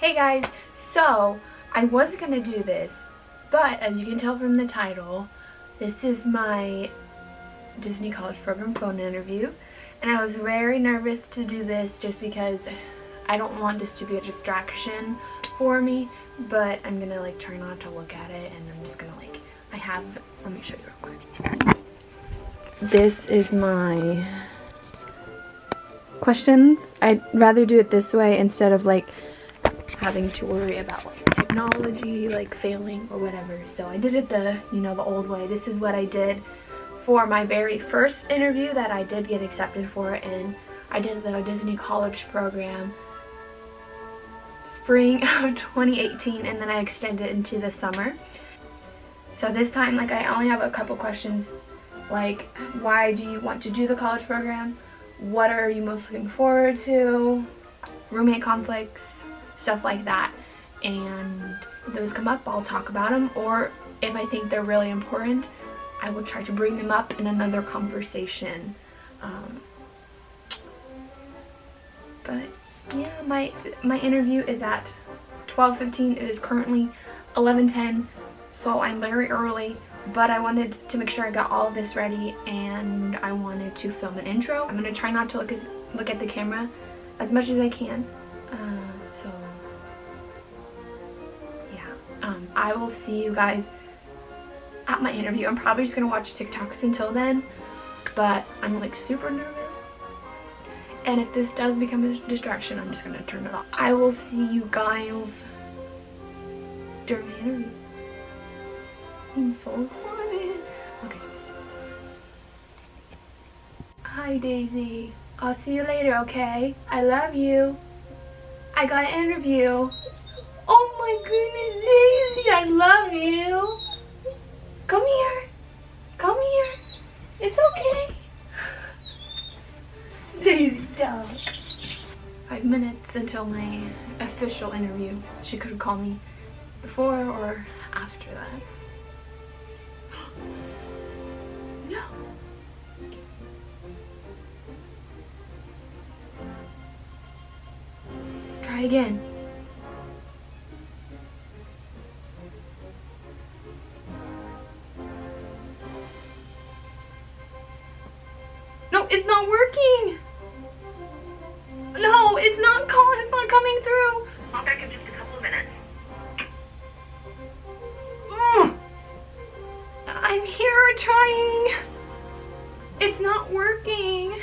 Hey guys, so I was gonna do this, but as you can tell from the title, this is my Disney College Program phone interview, and I was very nervous to do this just because I don't want this to be a distraction for me, but I'm gonna try not to look at it, and I'm just gonna let me show you real quick. This is my questions. I'd rather do it this way instead of having to worry about technology failing or whatever. So I did it the old way. This is what I did for my very first interview that I did get accepted for, and I did the Disney College Program spring of 2018, and then I extended it into the summer. So this time I only have a couple questions, like why do you want to do the college program, what are you most looking forward to, roommate conflicts, stuff like that. And if those come up, I'll talk about them, or if I think they're really important, I will try to bring them up in another conversation. But yeah, my interview is at 12:15. It is currently 11:10, so I'm very early, but I wanted to make sure I got all of this ready, and I wanted to film an intro. I'm gonna try not to look at the camera as much as I can. So yeah, I will see you guys at my interview. I'm probably just gonna watch TikToks until then, but I'm super nervous, and if this does become a distraction, I'm just gonna turn it off. I will see you guys during the interview. I'm so excited. Okay. Hi Daisy. I'll see you later, okay? I love you. I got an interview. Oh my goodness, Daisy, I love you. Come here. Come here. It's okay. Daisy, dog. 5 minutes until my official interview. She could have called me before or after that. No. Try again. No, it's not working. No, it's not coming through. I'll back in just a couple of minutes. I'm here trying. It's not working.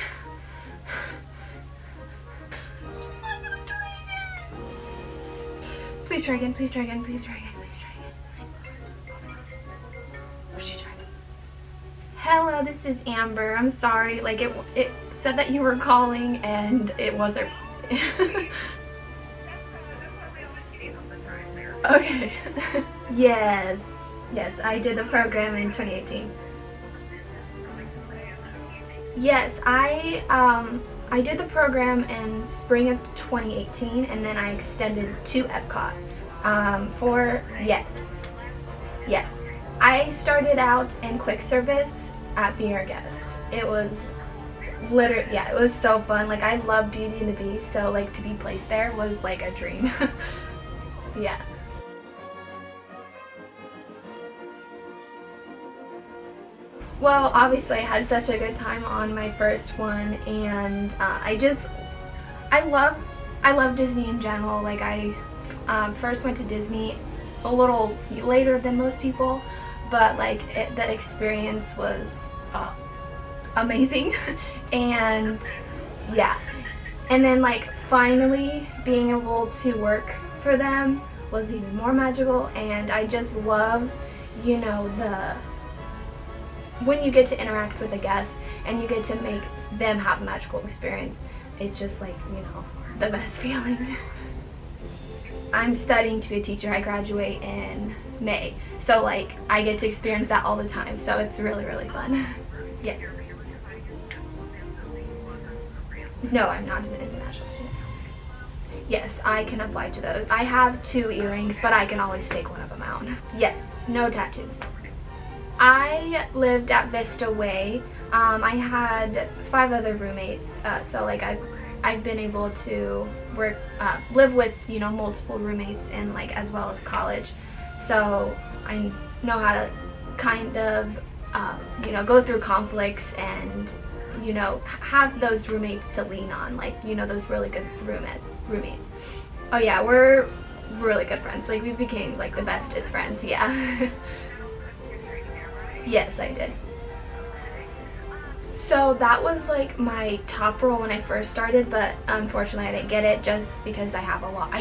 I'm just not gonna try again. Please try again, please try again, please try again, please try again. What's she trying? Hello, this is Amber. I'm sorry, it said that you were calling and it wasn't. Okay. Yes, I did the program in 2018. Yes, I did the program in spring of 2018, and then I extended to Epcot. Yes. I started out in quick service at Be Our Guest. It was literally, it was so fun. I love Beauty and the Beast, so to be placed there was a dream. Yeah. Well, obviously I had such a good time on my first one, and I love Disney in general. I first went to Disney a little later than most people, but that experience was amazing. And yeah, and then finally being able to work for them was even more magical, and I just love when you get to interact with a guest and you get to make them have a magical experience. It's just the best feeling. I'm studying to be a teacher. I graduate in May, so I get to experience that all the time, so it's really, really fun. Yes. No, I'm not an international student. Yes, I can apply to those. I have 2 earrings, but I can always take one of them out. Yes, no tattoos. I lived at Vista Way. I had 5 other roommates, so I I've been able to live with, multiple roommates and like as well as college, so I know how to kind of go through conflicts and have those roommates to lean on, like those really good roommates. Oh yeah, we're really good friends. Like we became like the bestest friends. Yeah. Yes, I did. So that was like my top role when I first started, but unfortunately I didn't get it just because I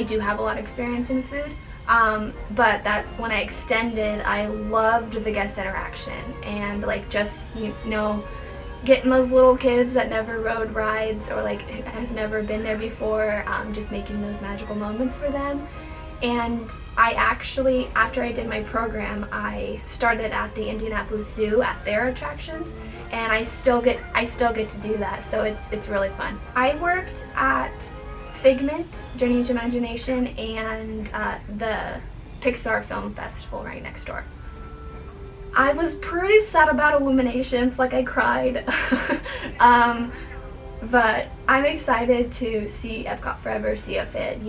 do have a lot of experience in food. But that when I extended, I loved the guest interaction and like just getting those little kids that never rode rides or like has never been there before, just making those magical moments for them. And I actually, after I did my program, I started at the Indianapolis Zoo at their attractions, and I still get to do that, so it's really fun. I worked at Figment, Journey into Imagination, and the Pixar Film Festival right next door. I was pretty sad about Illuminations, like I cried. But I'm excited to see Epcot Forever, see if it,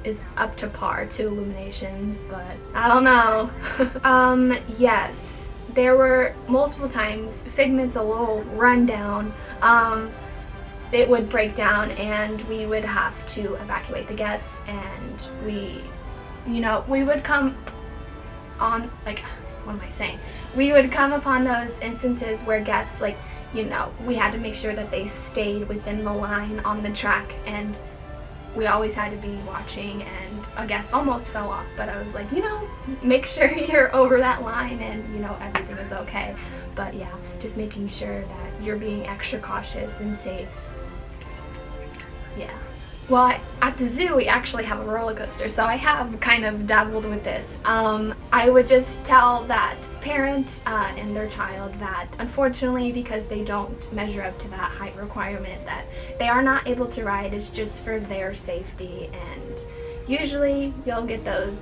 is up to par to Illuminations, but I don't know. Yes, there were multiple times, Figment's a little rundown, it would break down and we would have to evacuate the guests, and we would come on, like, what am I saying? We would come upon those instances where guests, like, we had to make sure that they stayed within the line on the track, and we always had to be watching, and a guest almost fell off, but I was like, make sure you're over that line and, everything is okay. But yeah, just making sure that you're being extra cautious and safe. Yeah. Well, at the zoo, we actually have a roller coaster, so I have kind of dabbled with this. I would just tell that parent and their child that unfortunately, because they don't measure up to that height requirement, that they are not able to ride. It's just for their safety, and usually you'll get those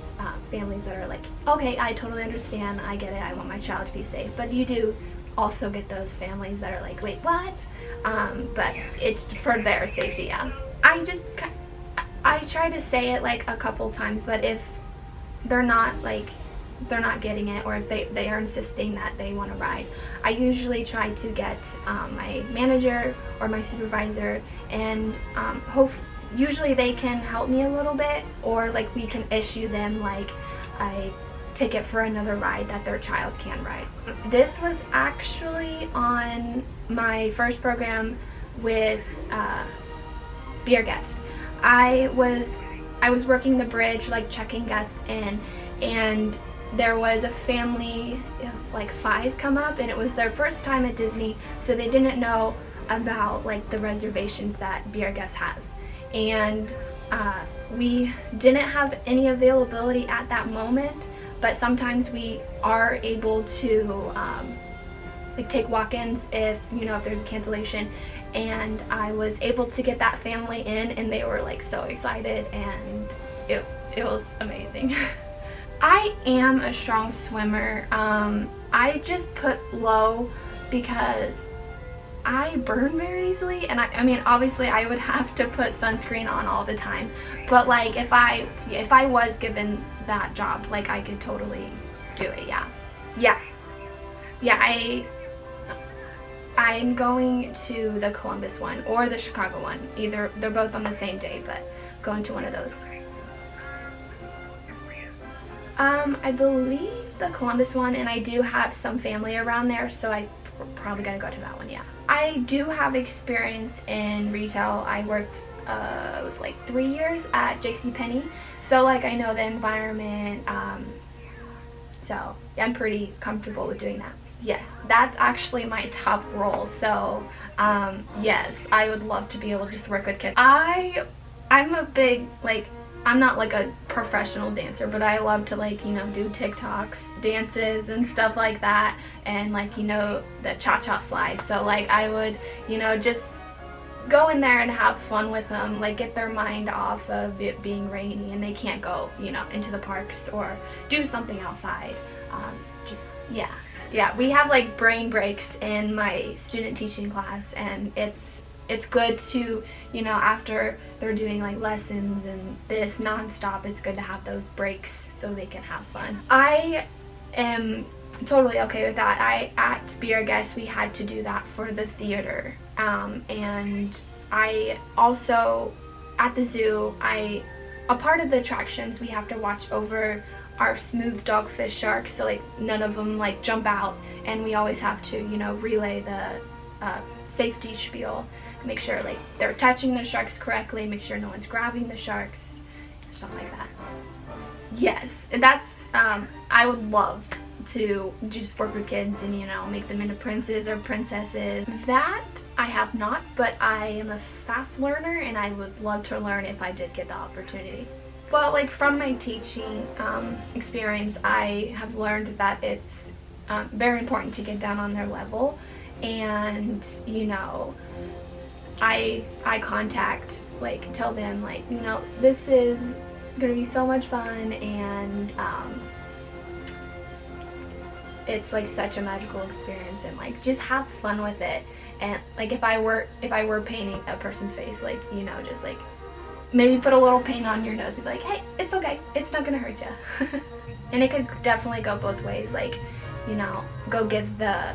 families that are like, okay, I totally understand, I get it, I want my child to be safe. But you do also get those families that are like, wait, what? But it's for their safety, yeah. I try to say it like a couple times, but if they're not getting it, or if they are insisting that they want to ride, I usually try to get my manager or my supervisor, and usually they can help me a little bit, or like we can issue them like a ticket for another ride that their child can ride. This was actually on my first program with Be Our Guest. I was working the bridge, like checking guests in, and there was a family of like 5 come up, and it was their first time at Disney, so they didn't know about like the reservations that Be Our Guest has, and we didn't have any availability at that moment, but sometimes we are able to like take walk-ins if if there's a cancellation. And I was able to get that family in, and they were like so excited, and it was amazing. I am a strong swimmer. I just put low because I burn very easily, and I mean obviously I would have to put sunscreen on all the time, but like if I was given that job, like I could totally do it. Yeah, I'm going to the Columbus one or the Chicago one. Either, they're both on the same day, but going to one of those. I believe the Columbus one, and I do have some family around there, so I'm probably gonna go to that one, yeah. I do have experience in retail. I worked, it was like 3 years at JCPenney, so like I know the environment, so yeah, I'm pretty comfortable with doing that. Yes, that's actually my top role, so yes, I would love to be able to just work with kids. I'm a big, like, I'm not like a professional dancer, but I love to like, do TikToks, dances and stuff like that, and like, the cha-cha slide. So like I would, just go in there and have fun with them, like get their mind off of it being rainy and they can't go, into the parks or do something outside. Yeah, we have like brain breaks in my student teaching class, and it's it's good to, you know, after they're doing like lessons and this nonstop, it's good to have those breaks so they can have fun. I am totally okay with that. At Be Our Guest, we had to do that for the theater. And I also, at the zoo, a part of the attractions, we have to watch over our smooth dogfish sharks, so like none of them like jump out, and we always have to, you know, relay the safety spiel, make sure like they're touching the sharks correctly, make sure no one's grabbing the sharks, stuff like that. Yes, and that's I would love to just work with kids and, you know, make them into princes or princesses. That I have not, but I am a fast learner and I would love to learn if I did get the opportunity. Well, like from my teaching experience, I have learned that it's very important to get down on their level, and, you know, eye contact, like tell them like, you know, this is gonna be so much fun, and it's like such a magical experience, and like just have fun with it. And like if I were painting a person's face, like, you know, just like maybe put a little paint on your nose and be like, hey, it's okay, it's not gonna hurt you. And it could definitely go both ways, like, you know, go give the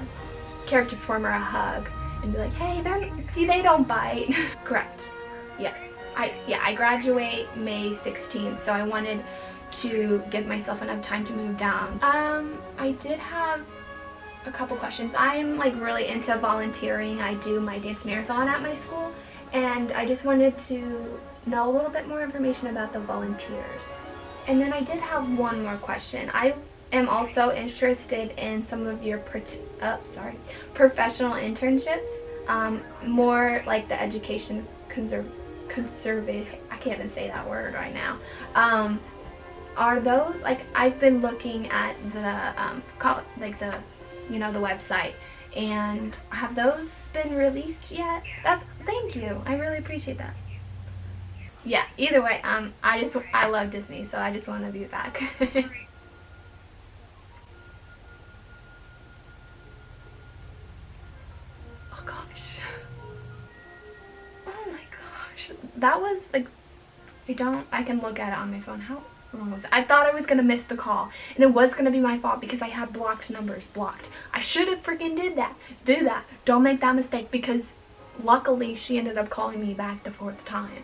character performer a hug and be like, hey, they don't bite. Correct. Yes. I graduate May 16th, so I wanted to give myself enough time to move down. I did have a couple questions. I'm like really into volunteering. I do my dance marathon at my school, and I just wanted to know a little bit more information about the volunteers. And then I did have one more question. I am also interested in some of your professional internships, more like the education conservative, I can't even say that word right now. Are those, like, I've been looking at the you know, the website, and have those been released yet? Thank you, I really appreciate that. Yeah, either way, I love Disney, so I just want to be back. Oh gosh. Oh my gosh. That was like, I can look at it on my phone. How long was it? I thought I was gonna miss the call, and it was gonna be my fault because I had blocked numbers blocked. I should have freaking do that. Don't make that mistake, because luckily she ended up calling me back the 4th time.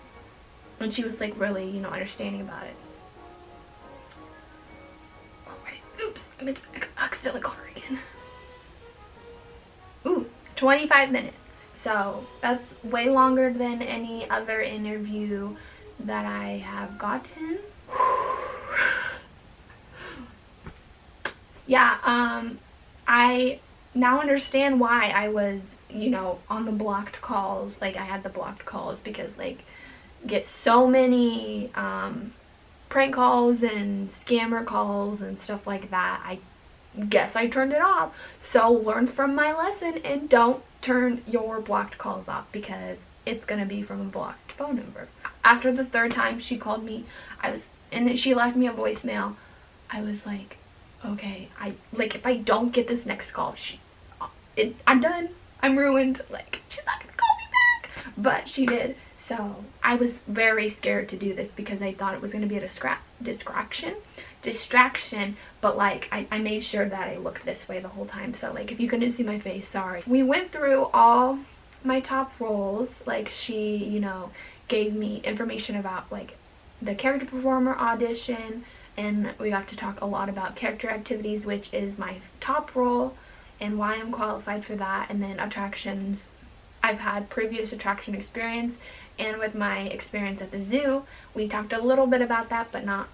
And she was like really, you know, understanding about it. Oh, oops, I accidentally called her again. Ooh, 25 minutes. So that's way longer than any other interview that I have gotten. Yeah, I now understand why I was, you know, on the blocked calls. Like, I had the blocked calls because, like, get so many prank calls and scammer calls and stuff like that. I guess I turned it off. So learn from my lesson and don't turn your blocked calls off, because it's gonna be from a blocked phone number. After the 3rd time she called me, and then she left me a voicemail. I was like, okay, if I don't get this next call, I'm done. I'm ruined. Like, she's not gonna call me back. But she did. So I was very scared to do this because I thought it was going to be a distraction, but like I made sure that I looked this way the whole time. So like, if you couldn't see my face, sorry. We went through all my top roles. Like, she, you know, gave me information about like the character performer audition, and we got to talk a lot about character activities, which is my top role and why I'm qualified for that. And then attractions, I've had previous attraction experience, and with my experience at the zoo, we talked a little bit about that, but not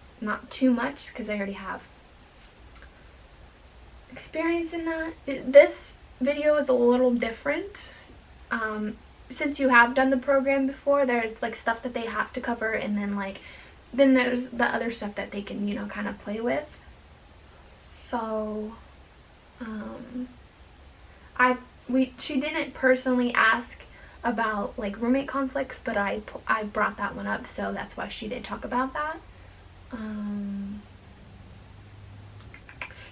too much, because I already have experience in that. This video is a little different. Since you have done the program before, there's like stuff that they have to cover, and then there's the other stuff that they can, you know, kind of play with. So she didn't personally ask about like roommate conflicts, but I brought that one up, so that's why she did talk about that.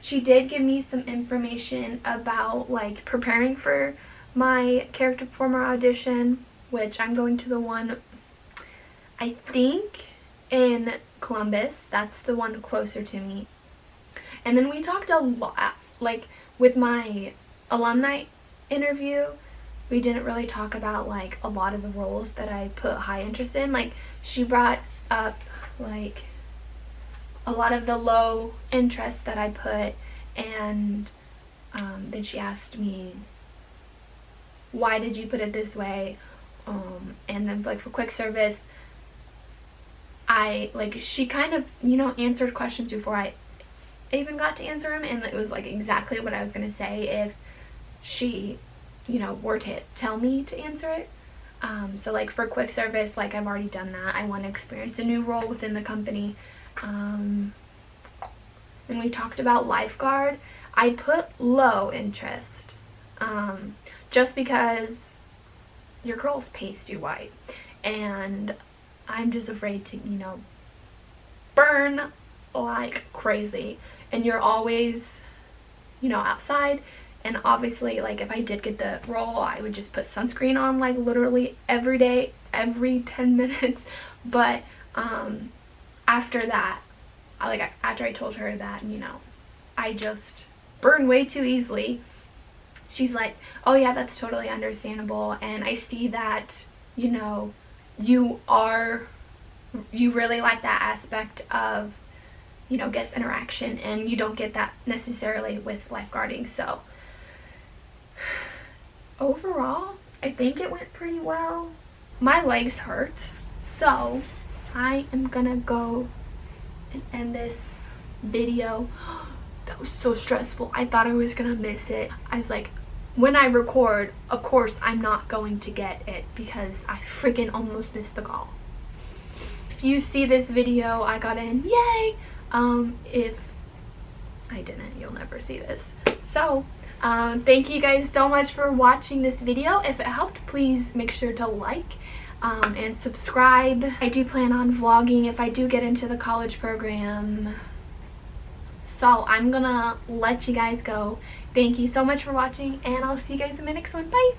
She did give me some information about like preparing for my character performer audition, which I'm going to the one, I think, in Columbus. That's the one closer to me. And then we talked a lot, like with my alumni interview, we didn't really talk about like a lot of the roles that I put high interest in. Like she brought up like a lot of the low interest that I put, and then she asked me, why did you put it this way? And then like for quick service, she kind of, answered questions before I even got to answer them, and it was like exactly what I was going to say if she, were to tell me to answer it. So like for quick service, like I've already done that. I want to experience a new role within the company. Then we talked about lifeguard. I put low interest, just because your girl's pasty white, and I'm just afraid to, burn like crazy, and you're always, outside. And obviously, like, if I did get the role, I would just put sunscreen on, like, literally every day, every 10 minutes. But after that, after I told her that, I just burn way too easily, she's like, oh yeah, that's totally understandable. And I see that, you really like that aspect of, guest interaction, and you don't get that necessarily with lifeguarding. So overall, I think it went pretty well. My legs hurt, so I am gonna go and end this video. That was so stressful. I thought I was gonna miss it. I was like, when I record, of course I'm not going to get it because I freaking almost missed the call. If you see this video, I got in, yay! If I didn't, you'll never see this. So thank you guys so much for watching this video. If it helped, please make sure to like and subscribe. I do plan on vlogging if I do get into the college program. So I'm gonna let you guys go. Thank you so much for watching, and I'll see you guys in my next one. Bye!